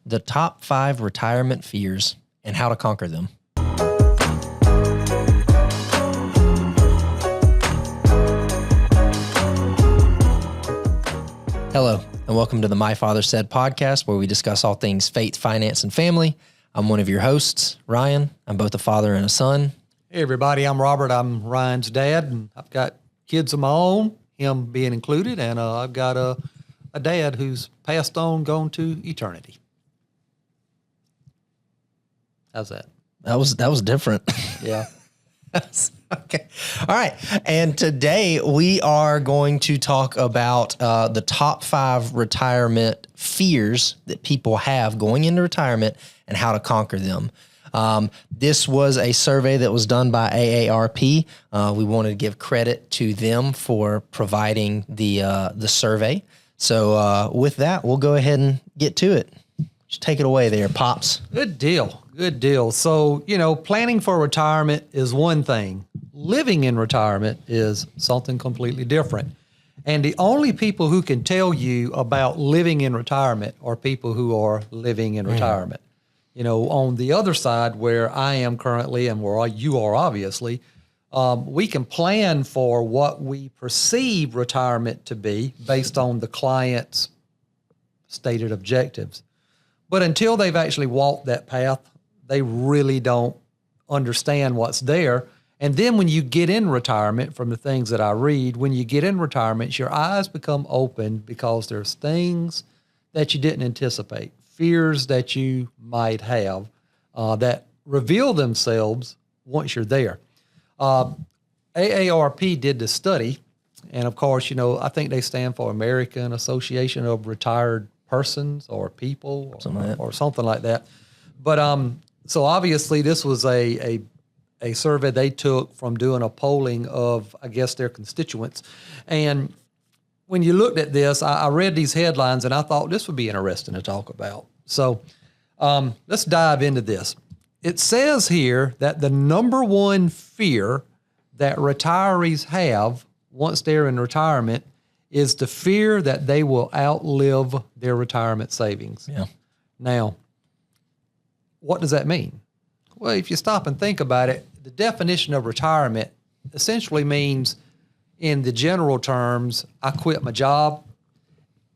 the top 5 retirement fears and how to conquer them. Hello, and welcome to the My Father Said podcast, where we discuss all things faith, finance, and family. I'm one of your hosts, Ryan. I'm both a father and a son. Hey, everybody. I'm Robert. I'm Ryan's dad, and I've got kids of my own, him being included, and I've got a dad who's passed on, gone to eternity. How's that? That was different. Yeah. Okay. All right. And today we are going to talk about the top 5 retirement fears that people have going into retirement and how to conquer them. This was a survey that was done by AARP. We wanted to give credit to them for providing the survey. So with that, we'll go ahead and get to it. Just take it away there, Pops. Good deal. Good deal. So, planning for retirement is one thing. Living in retirement is something completely different. And the only people who can tell you about living in retirement are people who are living in retirement. On the other side, where I am currently and where you are obviously, we can plan for what we perceive retirement to be based on the client's stated objectives. But until they've actually walked that path, they really don't understand what's there. And then when you get in retirement, from the things that I read, when you get in retirement, your eyes become open because there's things that you didn't anticipate, fears that you might have that reveal themselves once you're there. AARP did the study, and of course, I think they stand for American Association of Retired Persons or People or something like that. But so obviously this was a survey they took from doing a polling of, I guess, their constituents. And when you looked at this, I read these headlines and I thought this would be interesting to talk about. So let's dive into this. It says here that the number one fear that retirees have once they're in retirement is the fear that they will outlive their retirement savings. Yeah. Now, what does that mean? Well, if you stop and think about it, the definition of retirement essentially means, in the general terms, I quit my job,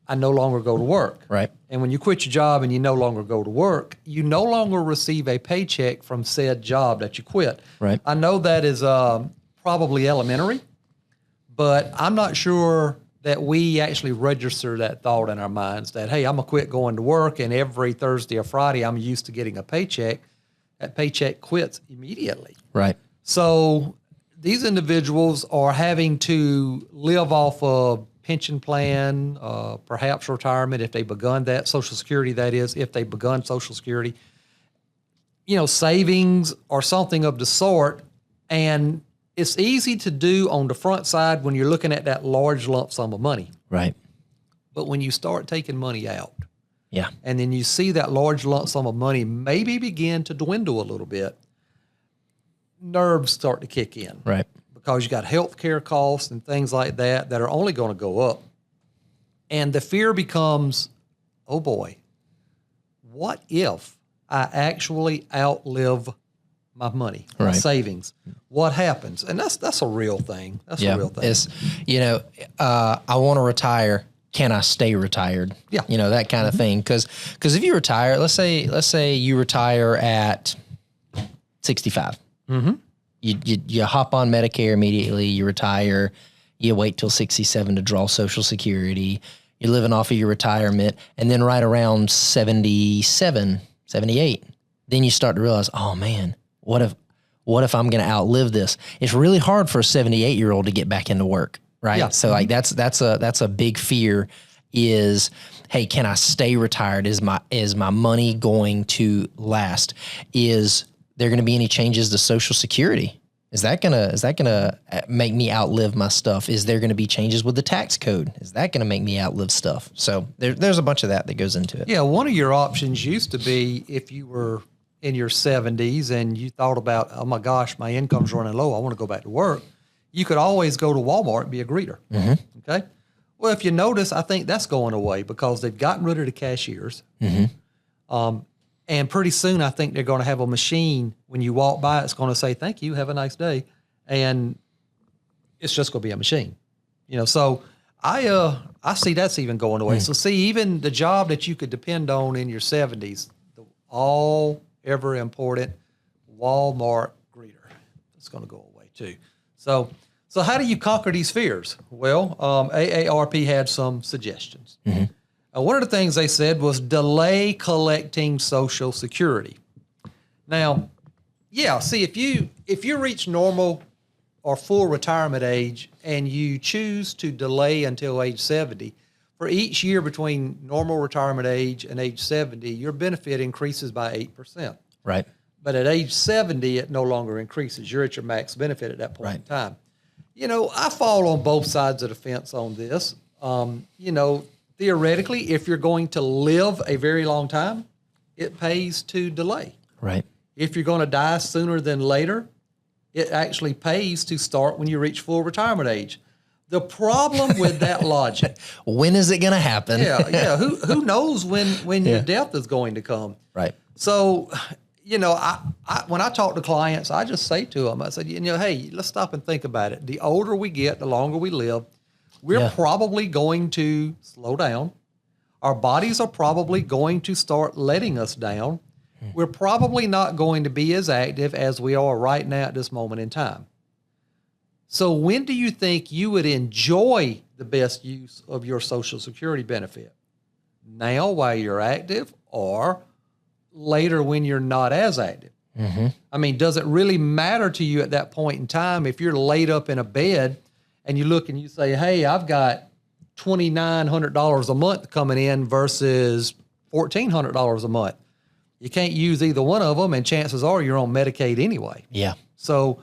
I no longer go to work. Right. And when you quit your job and you no longer go to work, you no longer receive a paycheck from said job that you quit. Right. I know that is probably elementary, but I'm not sure that we actually register that thought in our minds that, hey, I'm going to quit going to work, and every Thursday or Friday I'm used to getting a paycheck. That paycheck quits immediately. Right. So these individuals are having to live off a pension plan, perhaps retirement if they've begun that, Social Security, that is, if they've begun Social Security, savings or something of the sort. And it's easy to do on the front side when you're looking at that large lump sum of money. Right. But when you start taking money out, yeah, and then you see that large lump sum of money maybe begin to dwindle a little bit, nerves start to kick in. Right. Because you got health care costs and things like that are only going to go up. And the fear becomes, oh boy, what if I actually outlive my money, my savings? What happens? And that's a real thing. That's a real thing. It's, I want to retire. Can I stay retired? Yeah. That kind of thing. Because if you retire, let's say you retire at 65. Mm-hmm. You hop on Medicare immediately. You retire. You wait till 67 to draw Social Security. You're living off of your retirement. And then right around 77, 78, then you start to realize, oh man, what if I'm going to outlive this? It's really hard for a 78-year-old to get back into work. Right. Yeah. So like that's a big fear is, hey, can I stay retired? Is my money going to last? Is there going to be any changes to Social Security? Is that gonna make me outlive my stuff? Is there going to be changes with the tax code? Is that going to make me outlive stuff? So there's a bunch of that goes into it. Yeah. One of your options used to be, if you were in your 70s and you thought about, oh my gosh, my income's running low, I want to go back to work, you could always go to Walmart and be a greeter. Mm-hmm. Okay. Well, if you notice, I think that's going away because they've gotten rid of the cashiers. Mm-hmm. And pretty soon, I think they're going to have a machine when you walk by, it's going to say, "Thank you, have a nice day," and it's just going to be a machine. So I see that's even going away. So see, even the job that you could depend on in your 70s, the all ever important Walmart greeter, it's going to go away too. So how do you conquer these fears? Well, AARP had some suggestions. One of the things they said was delay collecting Social Security. Now, see, if you reach normal or full retirement age and you choose to delay until age 70, for each year between normal retirement age and age 70, your benefit increases by 8%. Right. But at age 70, it no longer increases. You're at your max benefit at that point in time. I fall on both sides of the fence on this. Theoretically, if you're going to live a very long time, it pays to delay. Right. If you're going to die sooner than later, it actually pays to start when you reach full retirement age. The problem with that logic. When is it going to happen? Yeah. Who knows when your death is going to come? Right. So, I when I talk to clients, I just say to them, I said, hey, let's stop and think about it. The older we get, the longer we live, we're probably going to slow down. Our bodies are probably going to start letting us down. We're probably not going to be as active as we are right now at this moment in time. So when do you think you would enjoy the best use of your Social Security benefit? Now while you're active, or later when you're not as active? I mean, does it really matter to you at that point in time if you're laid up in a bed and you look and you say, hey, I've got $2,900 a month coming in versus $1,400 a month? You can't use either one of them, and chances are you're on Medicaid anyway. Yeah. So,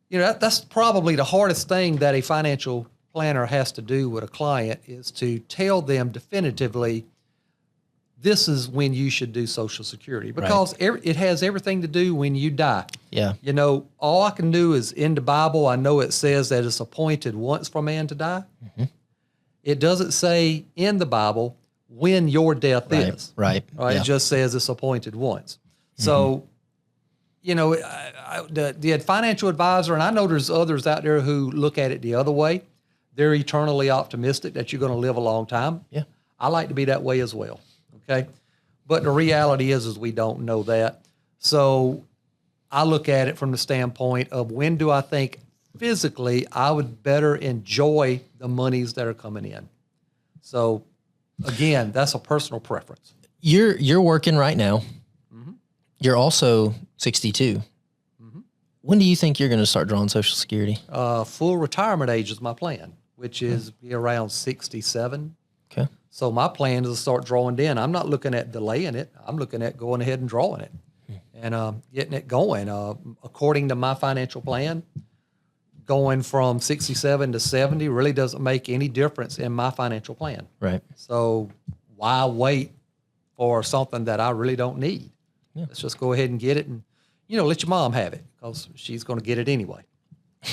that's probably the hardest thing that a financial planner has to do with a client, is to tell them definitively, this is when you should do Social Security, because it has everything to do when you die. Yeah. All I can do is, in the Bible, I know it says that it's appointed once for man to die. It doesn't say in the Bible when your death is. Right. It just says it's appointed once. So, the financial advisor, and I know there's others out there who look at it the other way. They're eternally optimistic that you're going to live a long time. Yeah. I like to be that way as well. Okay. But the reality is we don't know that. So I look at it from the standpoint of, when do I think physically I would better enjoy the monies that are coming in? So again, that's a personal preference. You're working right now. You're also 62. When do you think you're going to start drawing Social Security? Full retirement age is my plan, which is be around 67. Okay. So my plan is to start drawing then. I'm not looking at delaying it. I'm looking at going ahead and drawing it and getting it going. According to my financial plan, going from 67 to 70 really doesn't make any difference in my financial plan. Right. So why wait for something that I really don't need? Yeah. Let's just go ahead and get it, and let your mom have it, because she's going to get it anyway.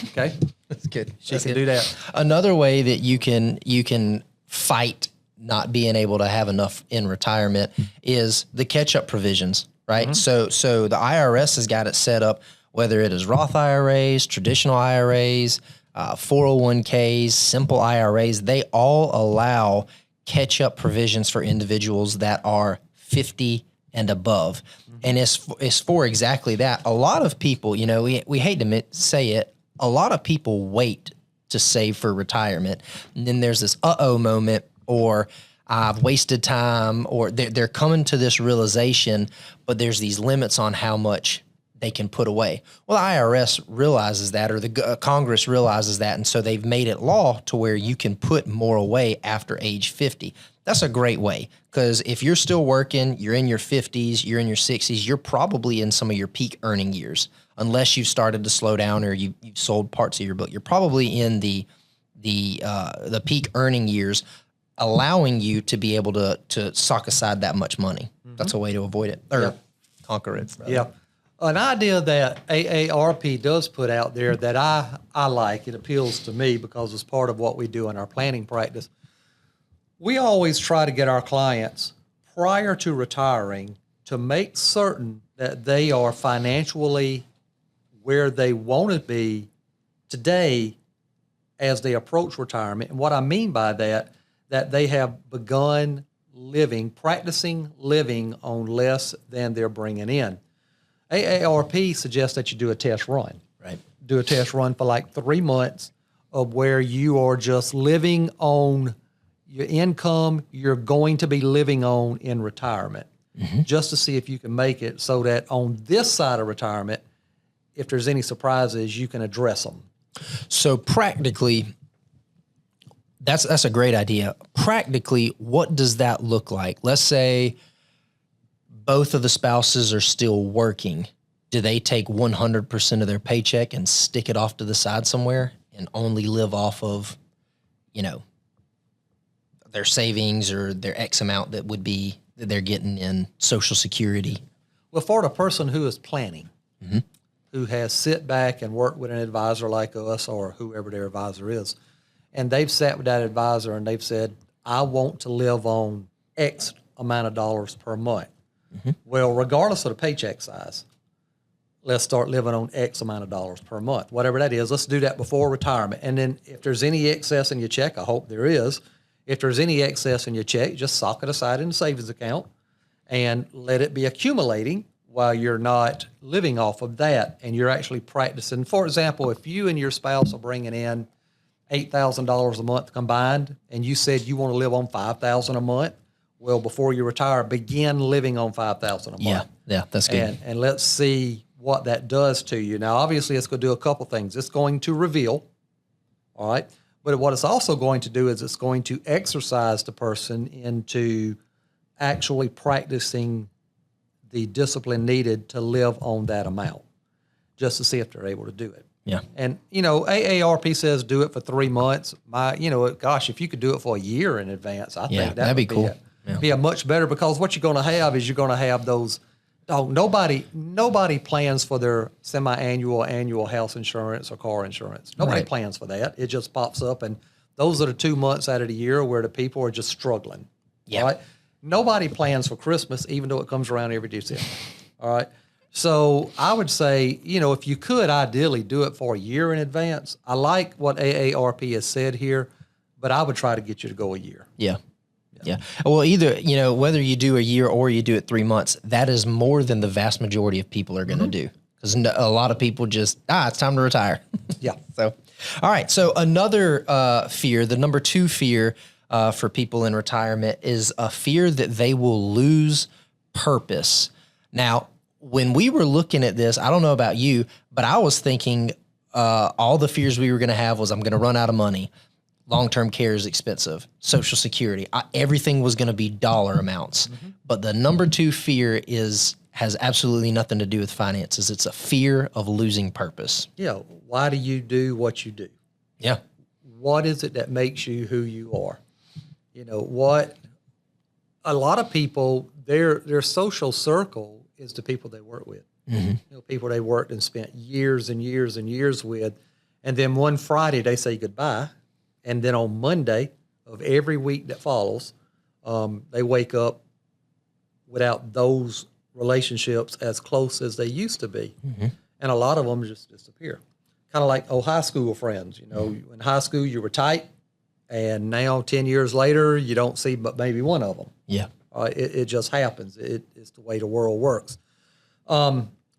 Okay. That's good. She can do that. Another way that you can fight not being able to have enough in retirement is the catch-up provisions, right? So the IRS has got it set up, whether it is Roth IRAs, traditional IRAs, 401ks, simple IRAs, they all allow catch-up provisions for individuals that are 50 and above. And it's for exactly that. A lot of people, we hate to say it, a lot of people wait to save for retirement. And then there's this moment, or I've wasted time, or they're coming to this realization, but there's these limits on how much they can put away. Well, the IRS realizes that, or the Congress realizes that, and so they've made it law to where you can put more away after age 50. That's a great way, because if you're still working, you're in your 50s, you're in your 60s, you're probably in some of your peak earning years, unless you've started to slow down or you've sold parts of your book. You're probably in the peak earning years, allowing you to be able to sock aside that much money. That's a way to avoid it, or conquer it. Rather. Yeah. An idea that AARP does put out there that I like, it appeals to me because it's part of what we do in our planning practice. We always try to get our clients prior to retiring to make certain that they are financially where they want to be today as they approach retirement. And what I mean by that they have begun practicing living on less than they're bringing in. AARP suggests that you do a test run. Right. Do a test run for like 3 months of where you are just living on your income you're going to be living on in retirement, just to see if you can make it so that on this side of retirement, if there's any surprises, you can address them. So practically, that's a great idea. Practically, what does that look like? Let's say both of the spouses are still working. Do they take 100% of their paycheck and stick it off to the side somewhere and only live off of, their savings or their X amount that they're getting in Social Security? Well, for the person who is planning, who has sit back and worked with an advisor like us or whoever their advisor is, and they've sat with that advisor and they've said, I want to live on X amount of dollars per month. Well, regardless of the paycheck size, let's start living on X amount of dollars per month, whatever that is. Let's do that before retirement. And then if there's any excess in your check, I hope there is. If there's any excess in your check, just sock it aside in the savings account and let it be accumulating while you're not living off of that and you're actually practicing. For example, if you and your spouse are bringing in $8,000 a month combined and you said you want to live on $5,000 a month, well, before you retire, begin living on $5,000 a month. Yeah, that's good. And let's see what that does to you. Now, obviously, it's going to do a couple things. It's going to reveal, all right? But what it's also going to do is it's going to exercise the person into actually practicing the discipline needed to live on that amount, just to see if they're able to do it. Yeah. And, AARP says do it for 3 months. Gosh, if you could do it for a year in advance, I think that'd be cool. Be a much better, because what you're going to have is you're going to have those. Nobody plans for their semi-annual, annual house insurance or car insurance. Nobody plans for that. It just pops up, and those are the 2 months out of the year where the people are just struggling. Yeah. Right? Nobody plans for Christmas, even though it comes around every December. All right. So I would say, if you could ideally do it for a year in advance. I like what AARP has said here, but I would try to get you to go a year. Yeah. Well, either, whether you do a year or you do it 3 months, that is more than the vast majority of people are going to do. Because a lot of people just, it's time to retire. Yeah. So, all right. So another fear, the number 2 fear for people in retirement is a fear that they will lose purpose. Now, when we were looking at this, I don't know about you, but I was thinking all the fears we were going to have was I'm going to run out of money. Long-term care is expensive. Social Security, everything was going to be dollar amounts. But the number 2 fear has absolutely nothing to do with finances. It's a fear of losing purpose. Yeah. Why do you do what you do? Yeah. What is it that makes you who you are? What a lot of people, their social circle is the people they work with. People they worked and spent years and years and years with. And then one Friday they say goodbye. And then on Monday of every week that follows, they wake up without those relationships as close as they used to be. And a lot of them just disappear. Kind of like high school friends. In high school you were tight, and now 10 years later you don't see but maybe one of them. Yeah. It just happens. It's the way the world works.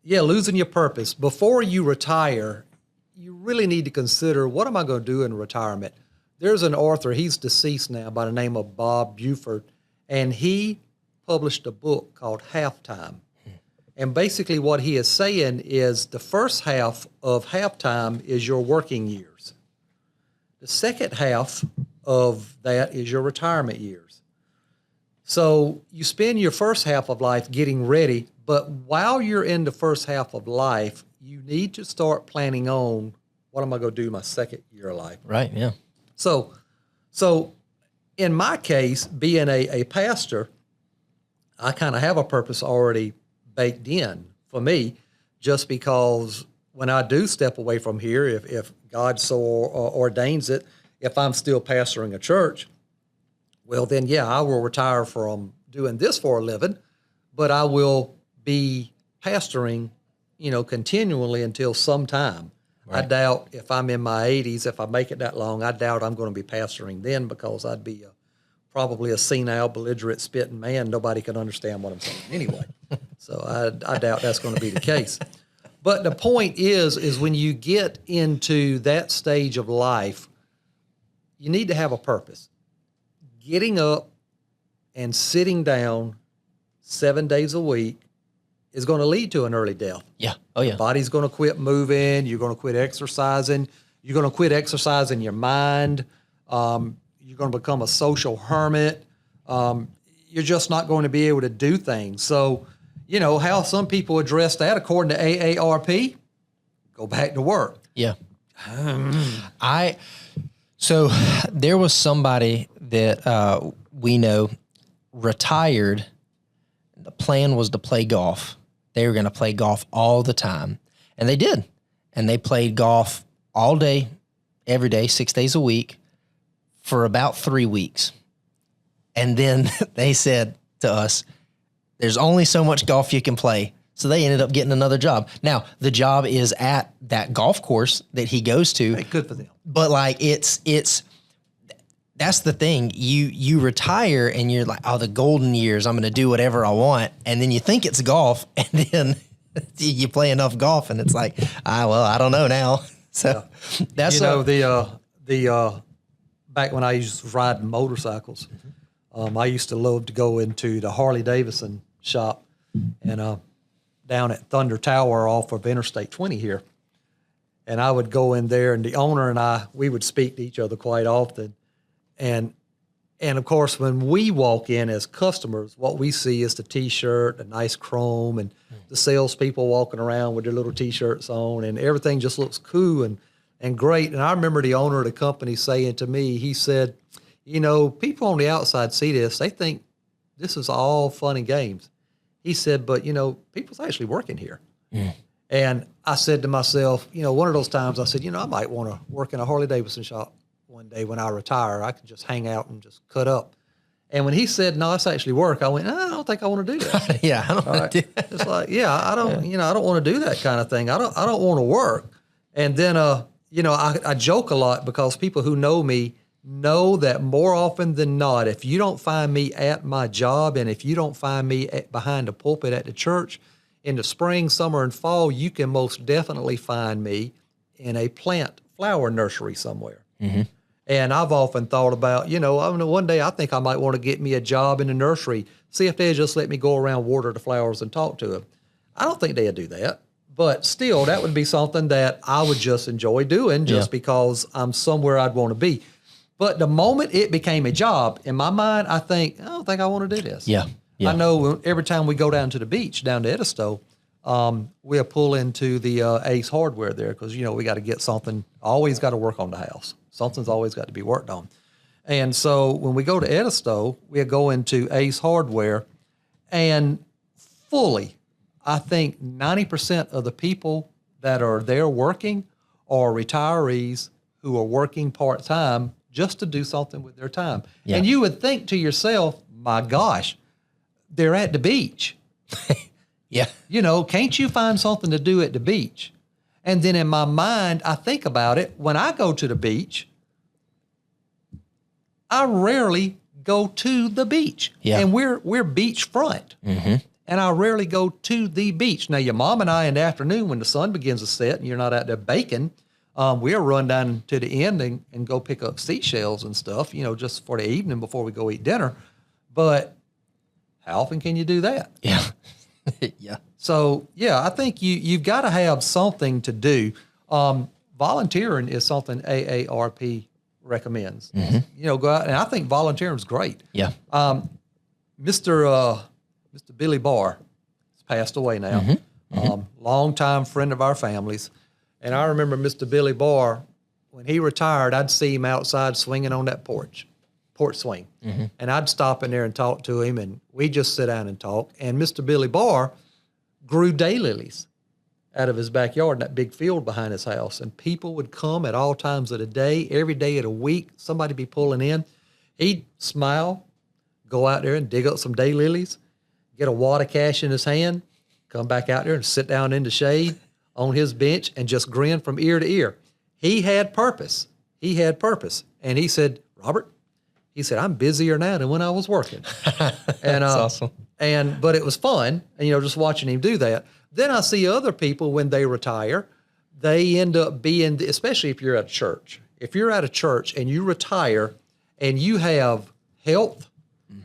Losing your purpose. Before you retire, you really need to consider, what am I going to do in retirement? There's an author, he's deceased now, by the name of Bob Buford, and he published a book called Halftime. And basically what he is saying is the first half of halftime is your working years. The second half of that is your retirement years. So you spend your first half of life getting ready, but while you're in the first half of life, you need to start planning on, what am I going to do my second year of life? Right, yeah. So in my case, being a pastor, I kind of have a purpose already baked in for me, just because when I do step away from here, if God so ordains it, if I'm still pastoring a church, well then, I will retire from doing this for a living, but I will be pastoring, continually until some time. Right. I doubt if I'm in my 80s, if I make it that long, I doubt I'm going to be pastoring then, because I'd be probably a senile, belligerent, spitting man. Nobody can understand what I'm saying anyway. So I doubt that's going to be the case. But the point is when you get into that stage of life, you need to have a purpose. Getting up and sitting down 7 days a week is going to lead to an early death. Yeah. Oh, yeah. Your body's going to quit moving. You're going to quit exercising. You're going to quit exercising your mind. You're going to become a social hermit. You're just not going to be able to do things. So, how some people address that according to AARP, go back to work. Yeah. So there was somebody that we know retired. The plan was to play golf. They were going to play golf all the time. And they did. And they played golf all day, every day, 6 days a week for about 3 weeks. And then they said to us, there's only so much golf you can play. So they ended up getting another job. Now, the job is at that golf course that he goes to. Hey, good for them. But like that's the thing. You retire and you're like, oh, the golden years, I'm going to do whatever I want. And then you think it's golf, and then you play enough golf and it's like, I don't know now. So that's the back when I used to ride motorcycles, I used to love to go into the Harley Davidson shop and down at Thunder Tower off of Interstate 20 here. And I would go in there, and the owner and we would speak to each other quite often. And of course, when we walk in as customers, what we see is the T-shirt, the nice chrome, and the salespeople walking around with their little T-shirts on, and everything just looks cool and great. And I remember the owner of the company saying to me, he said, people on the outside see this, they think this is all fun and games. He said, but, people's actually working here. Mm. And I said to myself, one of those times I said, I might want to work in a Harley Davidson shop one day when I retire. I could just hang out and just cut up. And when he said, no, it's actually work, I went, I don't think I want to do that. Yeah, I don't want to do that. It's like, I don't, I don't want to do that kind of thing. I don't want to work. And then, I joke a lot because people who know me know that more often than not, if you don't find me at my job, and if you don't find me behind the pulpit at the church in the spring, summer, and fall, you can most definitely find me in a flower nursery somewhere. Mm-hmm. And I've often thought about, one day I think I might want to get me a job in the nursery, see if they'd just let me go around, water the flowers, and talk to them. I don't think they'd do that. But still, that would be something that I would just enjoy doing just because I'm somewhere I'd want to be. But the moment it became a job, in my mind, I don't think I want to do this. Yeah. I know every time we go down to the beach, down to Edisto, we'll pull into the Ace Hardware there because, we got to get something, always got to work on the house. Something's always got to be worked on. And so when we go to Edisto, we'll go into Ace Hardware, and fully, I think 90% of the people that are there working are retirees who are working part-time just to do something with their time. Yeah. And you would think to yourself, my gosh, they're at the beach. Yeah. Can't you find something to do at the beach? And then in my mind, I think about it. When I go to the beach, I rarely go to the beach. Yeah. And we're beachfront. Mm-hmm. And I rarely go to the beach. Now, your mom and I in the afternoon when the sun begins to set and you're not out there baking, we'll run down to the end and go pick up seashells and stuff, just for the evening before we go eat dinner. But how often can you do that? Yeah. Yeah. So, I think you've got to have something to do. Volunteering is something AARP recommends. Mm-hmm. Go out, and I think volunteering is great. Yeah. Mr. Billy Barr has passed away now. Mm-hmm. Mm-hmm. Longtime friend of our families. And I remember Mr. Billy Barr, when he retired, I'd see him outside swinging on that porch swing. Mm-hmm. And I'd stop in there and talk to him, and we'd just sit down and talk. And Mr. Billy Barr grew daylilies out of his backyard in that big field behind his house. And people would come at all times of the day, every day of the week, somebody be pulling in. He'd smile, go out there and dig up some daylilies, get a wad of cash in his hand, come back out there and sit down in the shade on his bench and just grin from ear to ear. He had purpose. He had purpose. And he said, Robert, he said, I'm busier now than when I was working. And That's awesome. but it was fun, and just watching him do that. Then I see other people when they retire, they end up being, especially if you're at a church. If you're at a church and you retire and you have health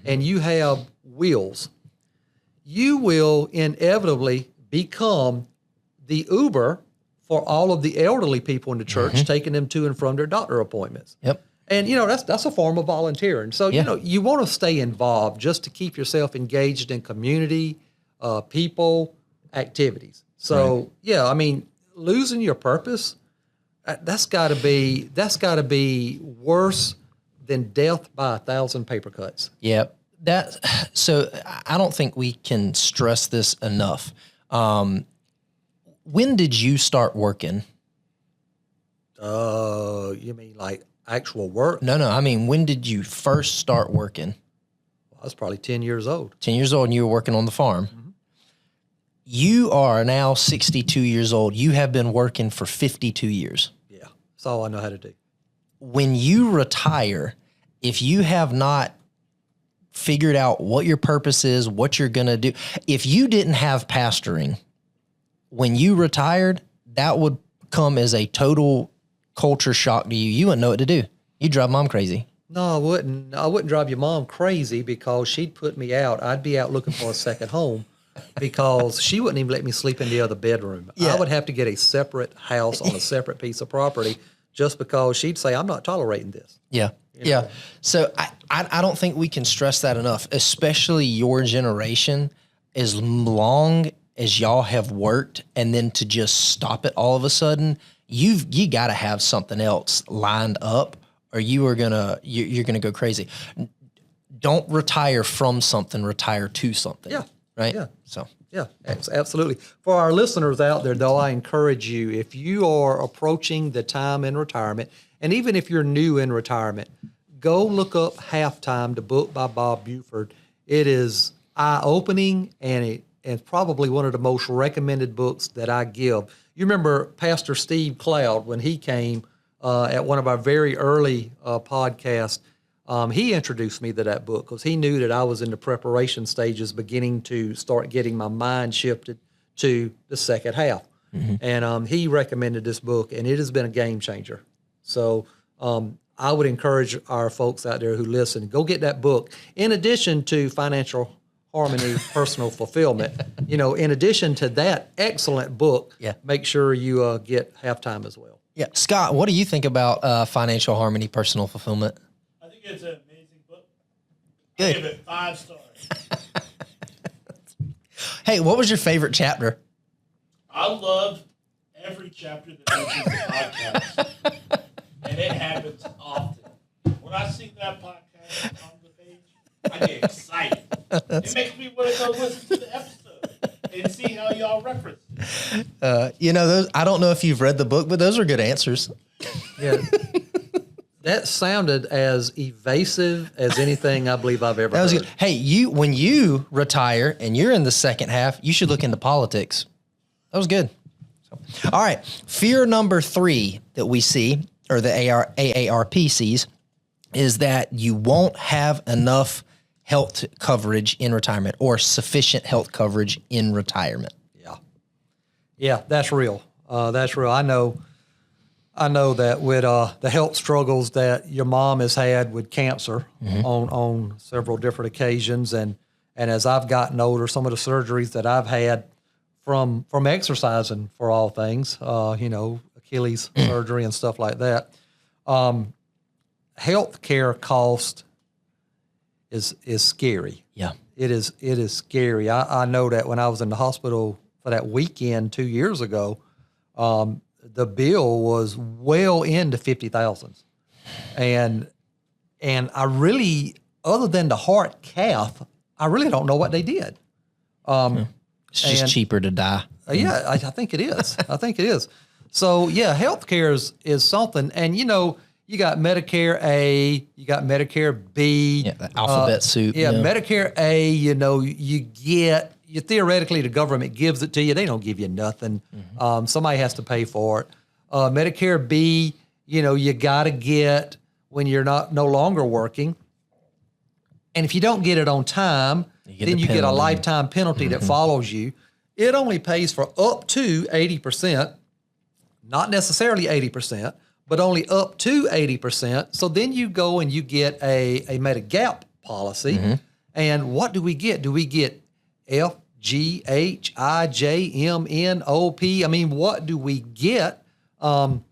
and you have wills, you will inevitably become the Uber for all of the elderly people in the church, taking them to and from their doctor appointments. Yep. And, that's a form of volunteering. So, you want to stay involved just to keep yourself engaged in community, people, activities. So, losing your purpose, that's got to be worse than death by 1,000 paper cuts. Yep. So I don't think we can stress this enough. When did you start working? You mean like actual work? No. I mean, when did you first start working? Well, I was probably 10 years old. 10 years old, and you were working on the farm. Mm-hmm. You are now 62 years old. You have been working for 52 years. Yeah, that's all I know how to do. When you retire, if you have not figured out what your purpose is, what you're going to do, if you didn't have pastoring, when you retired, that would come as a total culture shock to you. You wouldn't know what to do. You'd drive mom crazy. No, I wouldn't. I wouldn't drive your mom crazy because she'd put me out. I'd be out looking for a second home because she wouldn't even let me sleep in the other bedroom. Yeah. I would have to get a separate house on a separate piece of property just because she'd say, I'm not tolerating this. Yeah. Yeah. So I don't think we can stress that enough, especially your generation, as long as y'all have worked, and then to just stop it all of a sudden, you got to have something else lined up, or you're gonna go crazy. Don't retire from something, retire to something. Yeah. Right. Yeah. So. Yeah, absolutely. For our listeners out there, though, I encourage you, if you are approaching the time in retirement, and even if you're new in retirement, go look up Halftime, the book by Bob Buford. It is eye-opening, and it's probably one of the most recommended books that I give. You remember Pastor Steve Cloud, when he came at one of our very early podcasts, he introduced me to that book because he knew that I was in the preparation stages, beginning to start getting my mind shifted to the second half. Mm-hmm. And he recommended this book, and it has been a game changer. So I would encourage our folks out there who listen, go get that book. In addition to Financial Harmony, Personal Fulfillment, in addition to that excellent book, make sure you get Halftime as well. Yeah. Scott, what do you think about Financial Harmony, Personal Fulfillment? It's an amazing book. Good. I give it 5 stars. Hey, what was your favorite chapter? I love every chapter that mentions the podcast. And it happens often. When I see that podcast on the page, I get excited. It makes me want to go listen to the episode and see how y'all reference it. Those, I don't know if you've read the book, but those are good answers. Yeah. That sounded as evasive as anything I believe I've ever heard. Good. Hey, when you retire and you're in the second half, you should look into politics. That was good. So, all right. Fear number 3 that we see, or the AARP sees, is that you won't have enough health coverage in retirement, or sufficient health coverage in retirement. Yeah, that's real. That's real. I know that with the health struggles that your mom has had with cancer on several different occasions, and as I've gotten older, some of the surgeries that I've had from exercising for all things, Achilles surgery and stuff like that, health care cost is scary. Yeah, it is scary. I know that when I was in the hospital for that weekend 2 years ago, the bill was well into 50,000, and I really, other than the heart cath, I really don't know what they did. It's just cheaper to die. I think it is. I think it is. So yeah, healthcare is something, and You got Medicare A, you got Medicare B. Yeah, the alphabet soup. Yeah, Medicare A, you theoretically, the government gives it to you. They don't give you nothing. Somebody has to pay for it. Medicare B, you got to get when you're no longer working. And if you don't get it on time, then you get a lifetime penalty that follows you. It only pays for up to 80%, not necessarily 80%, but only up to 80%. So then you go and you get a Medigap policy. And what do we get? Do we get F, G, H, I, J, M, N, O, P? I mean, what do we get? And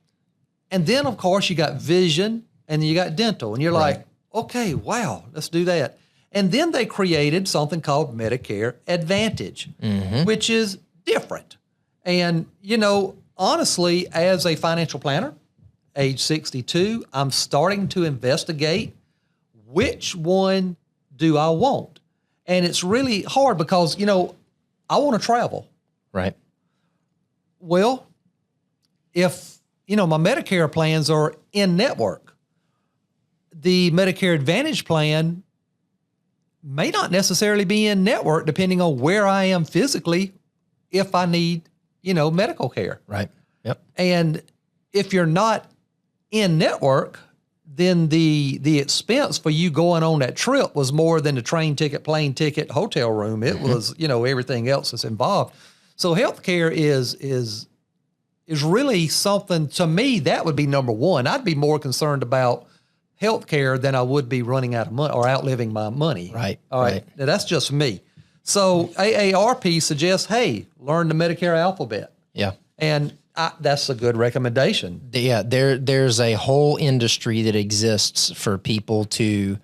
then, of course, you got vision and then you got dental. And you're like, okay, wow, let's do that. And then they created something called Medicare Advantage, which is different. And, honestly, as a financial planner, age 62, I'm starting to investigate which one do I want. And it's really hard because, I want to travel. Right. Well, if, my Medicare plans are in network, the Medicare Advantage plan may not necessarily be in network depending on where I am physically if I need, medical care. Right. Yep. And if you're not in network, then the expense for you going on that trip was more than the train ticket, plane ticket, hotel room. It was, everything else that's involved. So healthcare is really something, to me, that would be number one. I'd be more concerned about healthcare than I would be running out of money or outliving my money. Right. All right. Now, that's just me. So AARP suggests, hey, learn the Medicare alphabet. Yeah. And that's a good recommendation. Yeah, there's a whole industry that exists for people to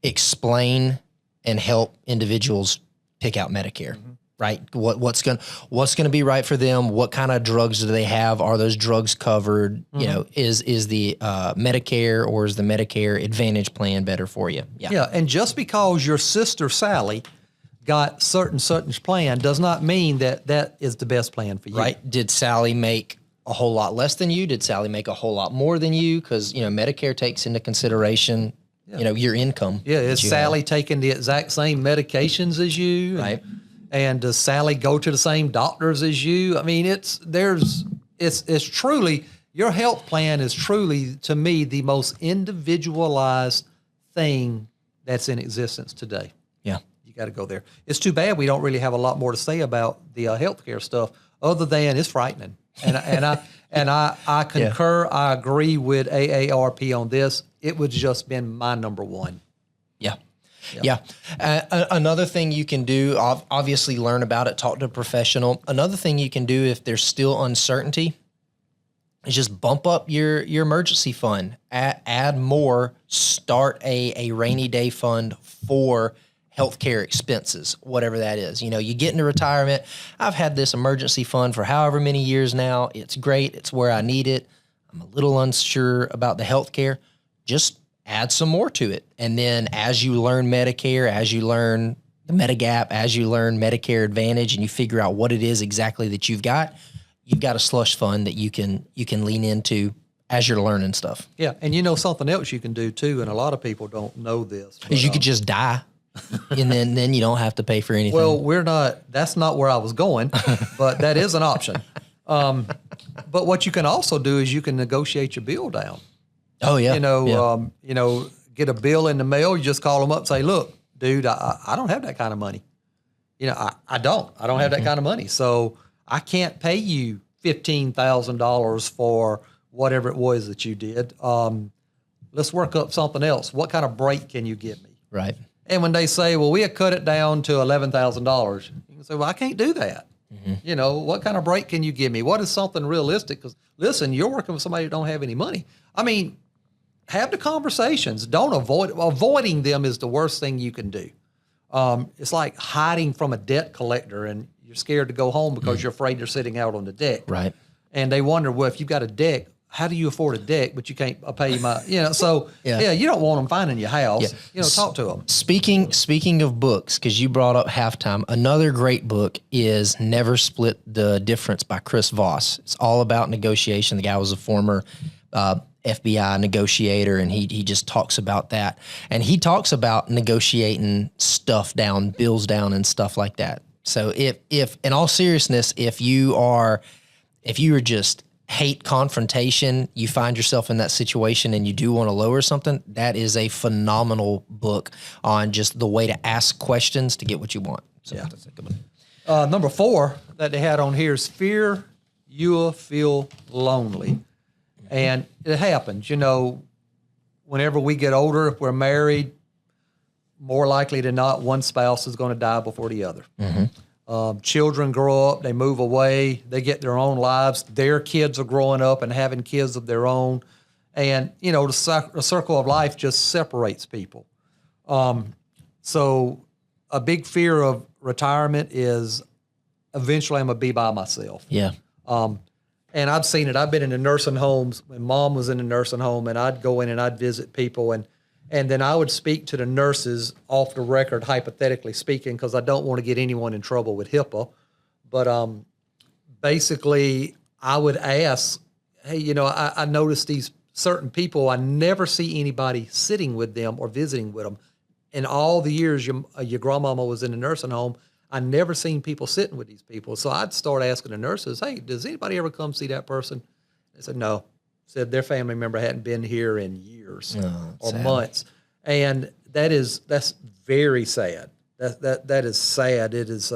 explain and help individuals pick out Medicare, right? What's gonna be right for them? What kind of drugs do they have? Are those drugs covered? Is the Medicare or is the Medicare Advantage plan better for you? Yeah, and just because your sister Sally got certain plan does not mean that is the best plan for you. Right. Did Sally make a whole lot less than you? Did Sally make a whole lot more than you? Because, Medicare takes into consideration, your income. Yeah. Is Sally taking the exact same medications as you? Right. And does Sally go to the same doctors as you? I mean, it's truly, your health plan is truly, to me, the most individualized thing that's in existence today. Yeah. You got to go there. It's too bad we don't really have a lot more to say about the healthcare stuff, other than it's frightening. And I concur. Yeah. I agree with AARP on this. It would just been my number one. Yeah. Another thing you can do, obviously learn about it, talk to a professional. Another thing you can do if there's still uncertainty is just bump up your emergency fund, add more, start a rainy day fund for healthcare expenses, whatever that is. You get into retirement. I've had this emergency fund for however many years now. It's great. It's where I need it. I'm a little unsure about the healthcare. Just add some more to it. And then as you learn Medicare, as you learn the Medigap, as you learn Medicare Advantage, and you figure out what it is exactly that you've got a slush fund that you can lean into as you're learning stuff. Yeah. And something else you can do too, and a lot of people don't know this, is you could just die. And then you don't have to pay for anything. Well, that's not where I was going, but that is an option. But what you can also do is you can negotiate your bill down. Oh yeah. Get a bill in the mail. You just call them up and say, look, dude, I don't have that kind of money. I don't have that kind of money. So I can't pay you $15,000 for whatever it was that you did. Let's work up something else. What kind of break can you give me? Right. And when they say, well, we have cut it down to $11,000, you can say, well, I can't do that. What kind of break can you give me? What is something realistic? Because listen, you're working with somebody who don't have any money. I mean, have the conversations. Don't avoiding them is the worst thing you can do. It's like hiding from a debt collector and you're scared to go home because you're afraid they're sitting out on the deck. Right. And they wonder, well, if you've got a deck, how do you afford a deck, but you can't pay my, so you don't want them finding your house, talk to them. Speaking of books, cause you brought up Halftime, another great book is Never Split the Difference by Chris Voss. It's all about negotiation. The guy was a former, FBI negotiator, and he just talks about that. And he talks about negotiating stuff down, bills down, and stuff like that. So if in all seriousness, if you just hate confrontation, you find yourself in that situation and you do want to lower something, that is a phenomenal book on just the way to ask questions to get what you want. So Yeah. that's a good one. Number 4 that they had on here is fear you'll feel lonely. And it happens, whenever we get older, if we're married, more likely than not, one spouse is going to die before the other. Children grow up, they move away, they get their own lives. Their kids are growing up and having kids of their own. And, the circle of life just separates people. So a big fear of retirement is eventually I'm going to be by myself. Yeah. And I've seen it. I've been in the nursing homes when Mom was in the nursing home, and I'd go in and I'd visit people, and then I would speak to the nurses off the record, hypothetically speaking, because I don't want to get anyone in trouble with HIPAA. But basically, I would ask, hey, I noticed these certain people, I never see anybody sitting with them or visiting with them. In all the years your grandmama was in the nursing home, I never seen people sitting with these people. So I'd start asking the nurses, hey, does anybody ever come see that person? They said, no. Said their family member hadn't been here in years or sad. months. And that's very sad. That is sad. It is,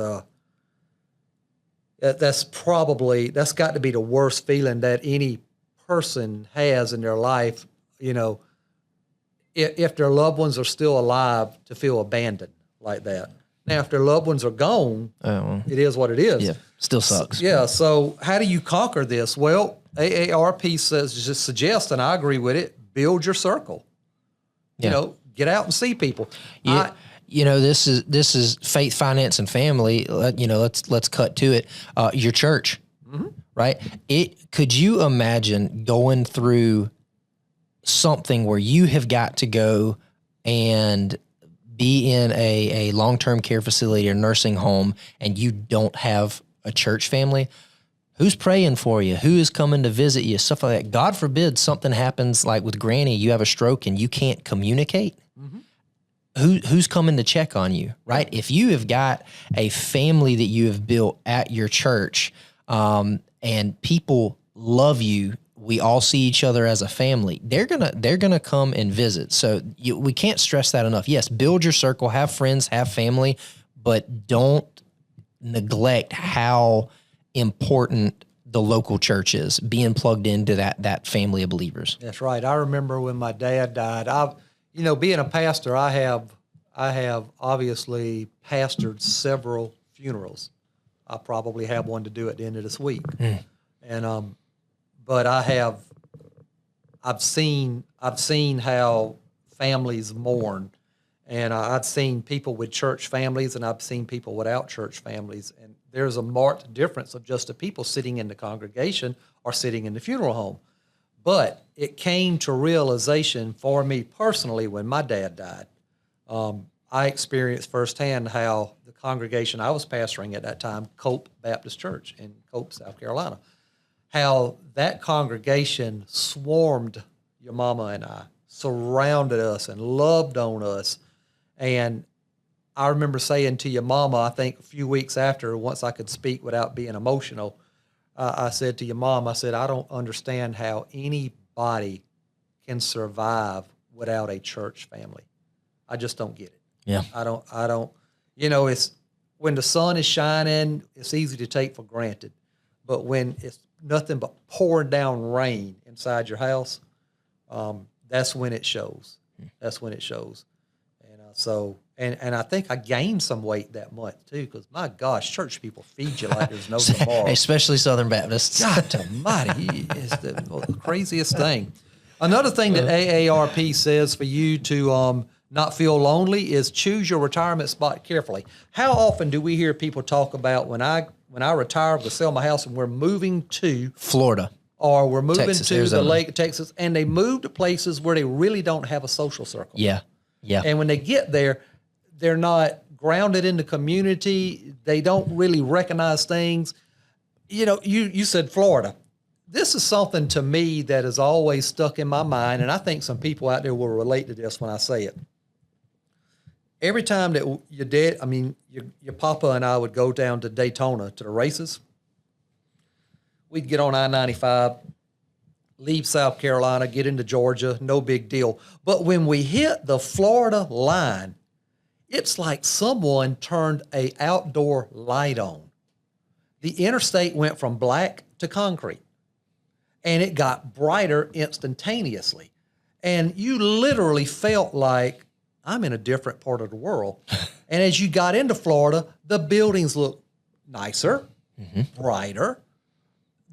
that's got to be the worst feeling that any person has in their life, if their loved ones are still alive, to feel abandoned like that. Now, if their loved ones are gone, it is what it is. Yeah, still sucks. Yeah, so how do you conquer this? Well, AARP suggests, and I agree with it, build your circle. Yeah. Get out and see people. This is faith, finance, and family. Let's cut to it. Your church, right? Could you imagine going through something where you have got to go and be in a long-term care facility or nursing home and you don't have a church family? Who's praying for you? Who is coming to visit you? Stuff like that. God forbid something happens like with Granny, you have a stroke and you can't communicate. Who's coming to check on you, right? If you have got a family that you have built at your church, and people love you, we all see each other as a family, they're gonna come and visit. So we can't stress that enough. Yes, build your circle, have friends, have family, but don't neglect how important the local church is, being plugged into that family of believers. That's right. I remember when my dad died. Being a pastor, I have obviously pastored several funerals. I probably have one to do at the end of this week. And but I've seen how families mourn, and I've seen people with church families, and I've seen people without church families, and there's a marked difference of just the people sitting in the congregation or sitting in the funeral home. But it came to realization for me personally when my dad died. I experienced firsthand how the congregation I was pastoring at that time, Cope Baptist Church in Cope, South Carolina, how that congregation swarmed your mama and I, surrounded us and loved on us. And I remember saying to your mama, I think a few weeks after, once I could speak without being emotional, I said to your mom, I said, I don't understand how anybody can survive without a church family. I just don't get it. Yeah. I don't, it's when the sun is shining, it's easy to take for granted. But when it's nothing but pouring down rain inside your house, that's when it shows. That's when it shows. And and I think I gained some weight that month too, because my gosh, church people feed you like there's no tomorrow. Especially Southern Baptists. God almighty, it's the craziest thing. Another thing that AARP says for you to not feel lonely is choose your retirement spot carefully. How often do we hear people talk about when I retire, we'll sell my house and we're moving to Florida. Or we're moving Texas, to Arizona. the Lake, Texas, and they move to places where they really don't have a social circle. Yeah. Yeah. And when they get there, they're not grounded in the community. They don't really recognize things. You said Florida. this is something to me that has always stuck in my mind, and I think some people out there will relate to this when I say it. Every time that your papa and I would go down to Daytona to the races, we'd get on I-95, leave South Carolina, get into Georgia, no big deal. But when we hit the Florida line, it's like someone turned an outdoor light on. The interstate went from black to concrete, and it got brighter instantaneously. And you literally felt like, I'm in a different part of the world. And as you got into Florida, the buildings looked nicer, brighter.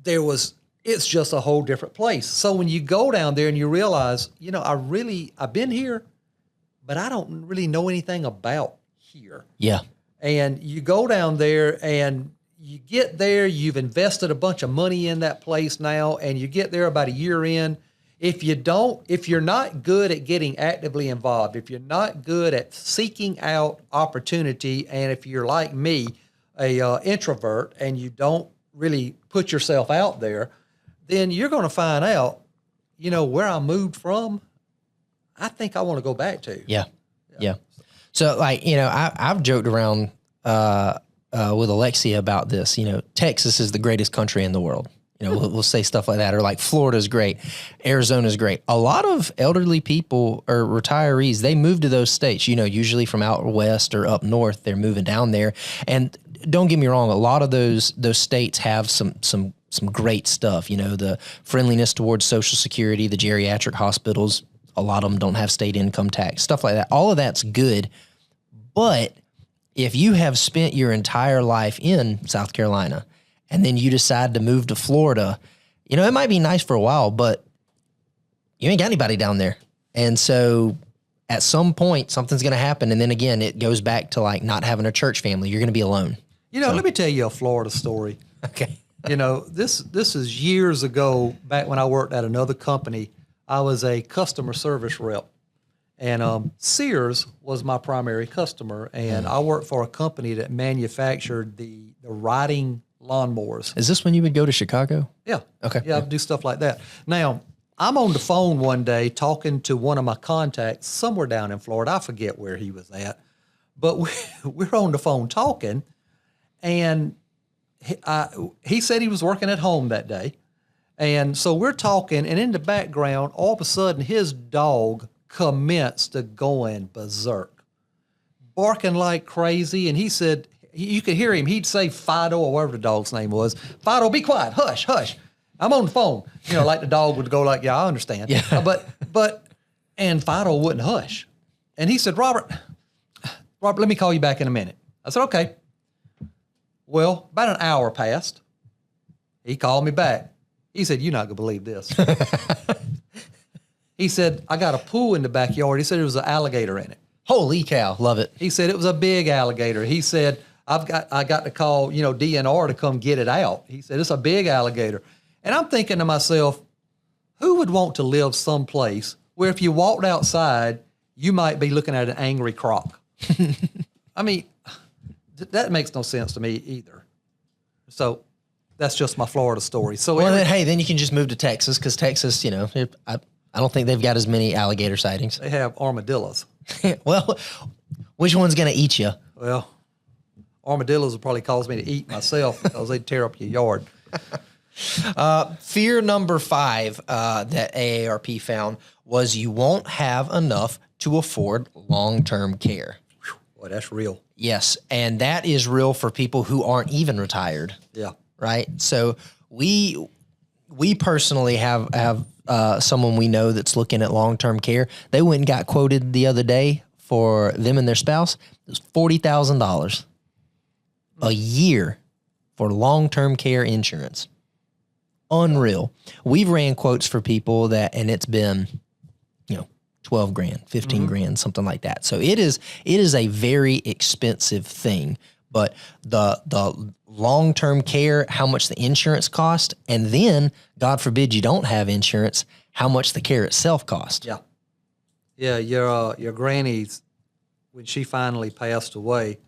It's just a whole different place. So when you go down there and you realize, I've been here, but I don't really know anything about here. Yeah. And you go down there and you get there, you've invested a bunch of money in that place now, and you get there about a year in. If you're not good at getting actively involved, if you're not good at seeking out opportunity, and if you're like me, a introvert, and you don't really put yourself out there, then you're going to find out, where I moved from, I think I want to go back to. Yeah. So I've joked around with Alexia about this. Texas is the greatest country in the world. We'll say stuff like that, or like Florida's great, Arizona's great. A lot of elderly people or retirees, they move to those states, usually from out west or up north, they're moving down there. And don't get me wrong, a lot of those states have some great stuff, the friendliness towards Social Security, the geriatric hospitals, a lot of them don't have state income tax, stuff like that. All of that's good. But if you have spent your entire life in South Carolina, and then you decide to move to Florida, it might be nice for a while, but you ain't got anybody down there. And so at some point, something's going to happen. And then again, it goes back to like not having a church family. You're going to be alone. Let me tell you a Florida story. Okay. This is years ago, back when I worked at another company. I was a customer service rep. And Sears was my primary customer. And I worked for a company that manufactured the riding lawnmowers. Is this when you would go to Chicago? Yeah. Okay. Yeah, I do stuff like that. Now, I'm on the phone one day talking to one of my contacts somewhere down in Florida. I forget where he was at. But we're on the phone talking, and he said he was working at home that day. And so we're talking, and in the background, all of a sudden, his dog commenced to going berserk, barking like crazy. And he said, you could hear him. He'd say Fido, or whatever the dog's name was. Fido, be quiet. Hush, hush. I'm on the phone. Like the dog would go like, yeah, I understand. Yeah. And Fido wouldn't hush. And he said, Robert, let me call you back in a minute. I said, okay. Well, about an hour passed. He called me back. He said, you're not going to believe this. He said, I got a pool in the backyard. He said there was an alligator in it. Holy cow. Love it. He said it was a big alligator. He said, I got to call, DNR to come get it out. He said, it's a big alligator. And I'm thinking to myself, who would want to live someplace where if you walked outside, you might be looking at an angry croc? I mean, that makes no sense to me either. So that's just my Florida story. So then you can just move to Texas, because Texas, I don't think they've got as many alligator sightings. They have armadillos. Well, which one's going to eat you? Well, armadillos will probably cause me to eat myself because they tear up your yard. Fear number 5 that AARP found was you won't have enough to afford long-term care. Boy, that's real. Yes, and that is real for people who aren't even retired. Yeah. Right? So we personally have someone we know that's looking at long-term care. They went and got quoted the other day for them and their spouse. It was $40,000 a year for long-term care insurance. Unreal. We've ran quotes for people and it's been, 12 grand, 15 grand, something like that. So it is a very expensive thing, but the long-term care, how much the insurance cost, and then God forbid you don't have insurance, how much the care itself cost. Yeah. Yeah. Your granny's, when she finally passed away,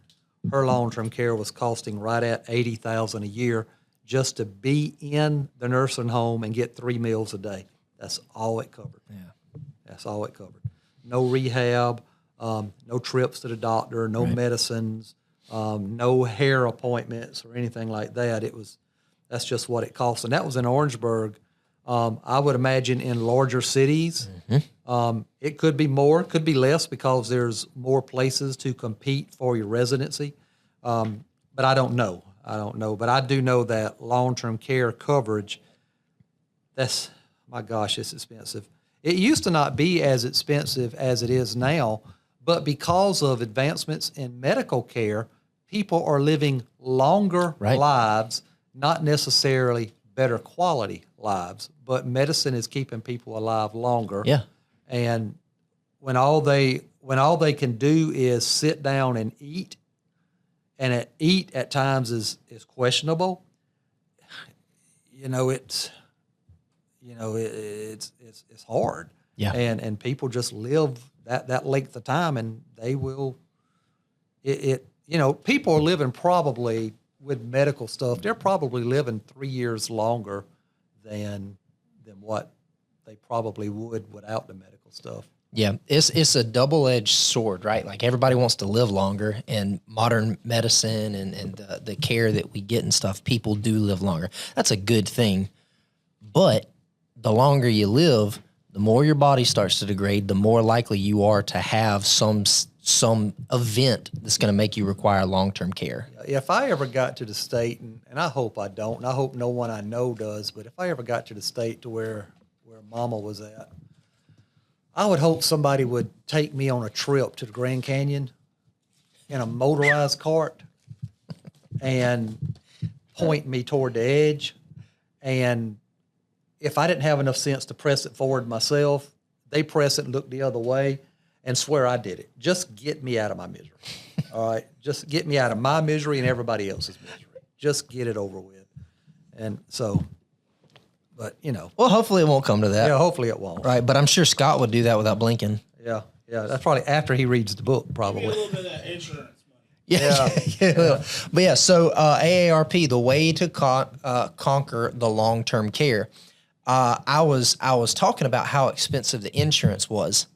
her long-term care was costing right at $80,000 a year. just to be in the nursing home and get 3 meals a day. That's all it covered. Yeah. That's all it covered. No rehab, no trips to the doctor, no medicines, no hair appointments or anything like that. That's just what it costs. And that was in Orangeburg. I would imagine in larger cities, it could be more, could be less because there's more places to compete for your residency. But I don't know. But I do know that long-term care coverage, my gosh, it's expensive. It used to not be as expensive as it is now, but because of advancements in medical care, people are living longer lives, not necessarily better quality lives, but medicine is keeping people alive longer. Yeah. And when all they can do is sit down and eat, and eat at times is questionable, it's hard. Yeah. And people just live that length of time, and they will. People are living probably with medical stuff. They're probably living 3 years longer than what they probably would without the medical stuff. Yeah, it's a double-edged sword, right? Like everybody wants to live longer, and modern medicine and the care that we get and stuff, people do live longer. That's a good thing. But the longer you live, the more your body starts to degrade, the more likely you are to have some event that's going to make you require long-term care. If I ever got to the state, and I hope I don't, and I hope no one I know does, but if I ever got to the state to where Mama was at, I would hope somebody would take me on a trip to the Grand Canyon in a motorized cart and point me toward the edge. And if I didn't have enough sense to press it forward myself, they press it and look the other way and swear I did it. Just get me out of my misery. All right? Just get me out of my misery and everybody else's misery. Just get it over with. And so... But, Well, hopefully it won't come to that. Yeah, hopefully it won't. Right, but I'm sure Scott would do that without blinking. Yeah. That's probably after he reads the book, probably. Give me a little bit of that insurance money. Yeah. But yeah, so AARP, the way to conquer the long-term care. I was talking about how expensive the insurance was.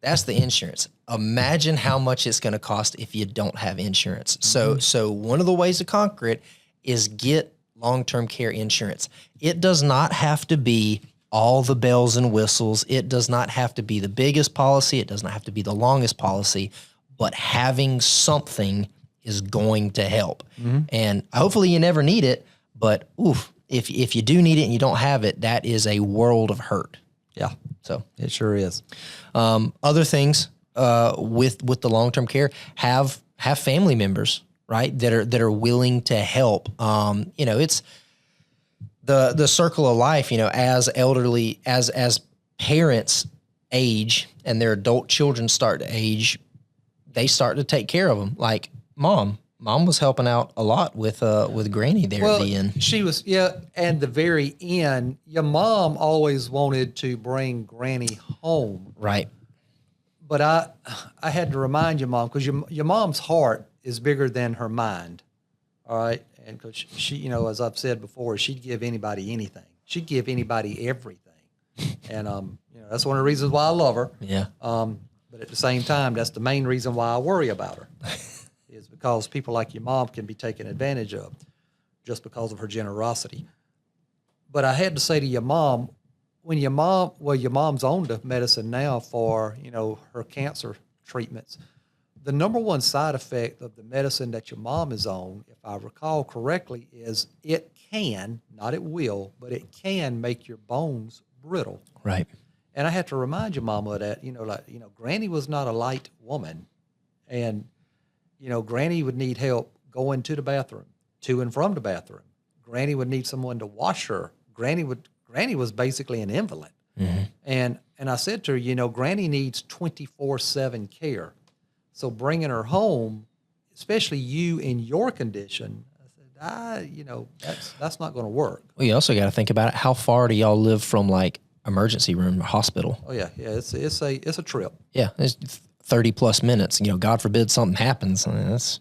That's the insurance. Imagine how much it's going to cost if you don't have insurance. So one of the ways to conquer it is get long-term care insurance. It does not have to be all the bells and whistles. It does not have to be the biggest policy. It does not have to be the longest policy, but having something is going to help. And hopefully you never need it, but if you do need it and you don't have it, that is a world of hurt. Yeah. So It sure is. other things with the long-term care, have family members, right, that are willing to help. It's the circle of life, as elderly, as parents age and their adult children start to age, they start to take care of them. Like mom was helping out a lot with Granny there at the end. She was, and the very end, your mom always wanted to bring Granny home. Right. But I had to remind your mom, because your mom's heart is bigger than her mind. All right. And because she, as I've said before, she'd give anybody anything. She'd give anybody everything. And, that's one of the reasons why I love her. Yeah. But at the same time, that's the main reason why I worry about her, is because people like your mom can be taken advantage of just because of her generosity. But I had to say to your mom, your mom's on the medicine now for, her cancer treatments. The number one side effect of the medicine that your mom is on, if I recall correctly, is it can, not it will, but it can make your bones brittle. Right. And I have to remind your mama of that. Granny was not a light woman. And, Granny would need help going to the bathroom, to and from the bathroom. Granny would need someone to wash her. Granny was basically an invalid. Mm-hmm. And I said to her, Granny needs 24/7 care. So bringing her home, especially you in your condition, I said, that's not going to work. Well, you also got to think about it. How far do y'all live from like emergency room or hospital? Oh yeah. It's a trip. Yeah, it's 30 plus minutes. God forbid something happens. I mean, that's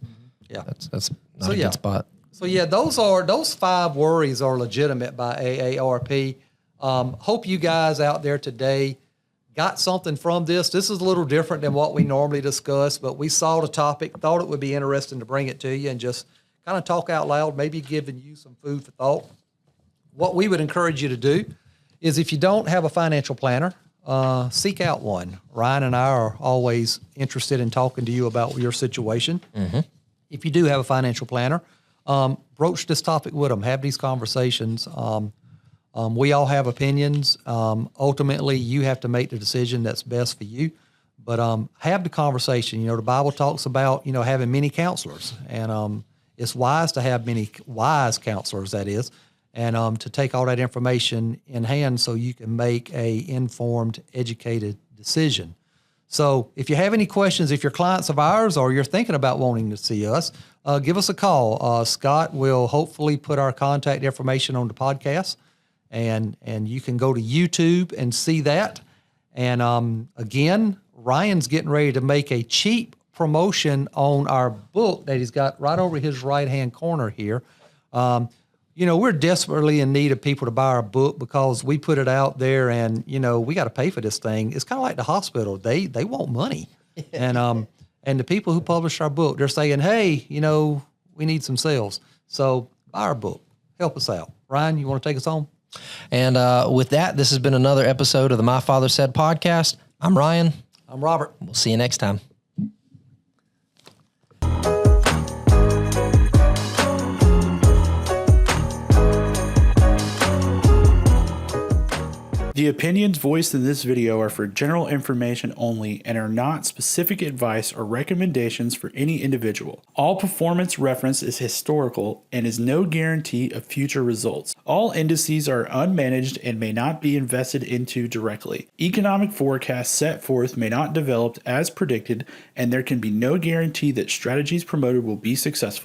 not a good spot. So yeah, those 5 worries are legitimate by AARP. Hope you guys out there today got something from this. This is a little different than what we normally discuss, but we saw the topic, thought it would be interesting to bring it to you and just kind of talk out loud, maybe giving you some food for thought. What we would encourage you to do is if you don't have a financial planner, seek out one. Ryan and I are always interested in talking to you about your situation. Mm-hmm. If you do have a financial planner, broach this topic with them, have these conversations. We all have opinions. Ultimately, you have to make the decision that's best for you. But have the conversation. You know, the Bible talks about, having many counselors. And it's wise to have many wise counselors, that is, and to take all that information in hand so you can make a informed, educated decision. So if you have any questions, if you're clients of ours or you're thinking about wanting to see us, give us a call. Scott will hopefully put our contact information on the podcast, and you can go to YouTube and see that. And again, Ryan's getting ready to make a cheap promotion on our book that he's got right over his right-hand corner here. We're desperately in need of people to buy our book because we put it out there and, we got to pay for this thing. It's kind of like the hospital. They want money. And the people who publish our book, they're saying, hey, we need some sales. So buy our book. Help us out. Ryan, you want to take us home? And with that, this has been another episode of the My Father Said podcast. I'm Ryan. I'm Robert. We'll see you next time. The opinions voiced in this video are for general information only and are not specific advice or recommendations for any individual. All performance reference is historical and is no guarantee of future results. All indices are unmanaged and may not be invested into directly. Economic forecasts set forth may not develop as predicted, and there can be no guarantee that strategies promoted will be successful.